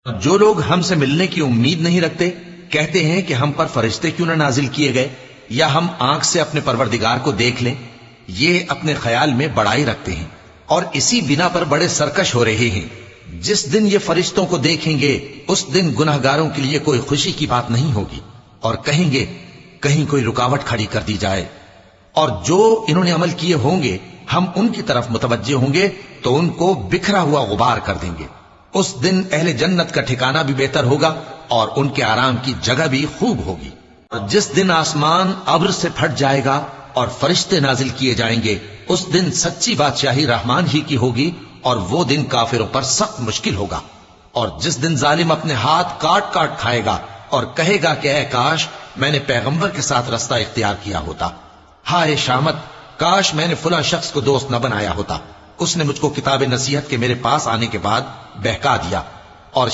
جو لوگ ہم سے ملنے کی امید نہیں رکھتے کہتے ہیں کہ ہم پر فرشتے کیوں نہ نازل کیے گئے یا ہم آنکھ سے اپنے پروردگار کو دیکھ لیں. یہ اپنے خیال میں بڑائی رکھتے ہیں اور اسی بنا پر بڑے سرکش ہو رہے ہیں. جس دن یہ فرشتوں کو دیکھیں گے اس دن گناہگاروں کے لیے کوئی خوشی کی بات نہیں ہوگی اور کہیں گے کہیں کوئی رکاوٹ کھڑی کر دی جائے. اور جو انہوں نے عمل کیے ہوں گے ہم ان کی طرف متوجہ ہوں گے تو ان کو بکھرا ہوا غبار کر دیں گے. اس دن اہل جنت کا ٹھکانہ بھی بہتر ہوگا اور ان کے آرام کی جگہ بھی خوب ہوگی. جس دن آسمان ابر سے پھٹ جائے گا اور فرشتے نازل کیے جائیں گے اس دن سچی بادشاہی رحمان ہی کی ہوگی اور وہ دن کافروں پر سخت مشکل ہوگا. اور جس دن ظالم اپنے ہاتھ کاٹ کاٹ کھائے گا اور کہے گا کہ اے کاش میں نے پیغمبر کے ساتھ رستہ اختیار کیا ہوتا. ہائے شامت، کاش میں نے فلاں شخص کو دوست نہ بنایا ہوتا، اس نے مجھ کو کتاب نصیحت کے میرے پاس آنے کے بعد بہکا دیا. اور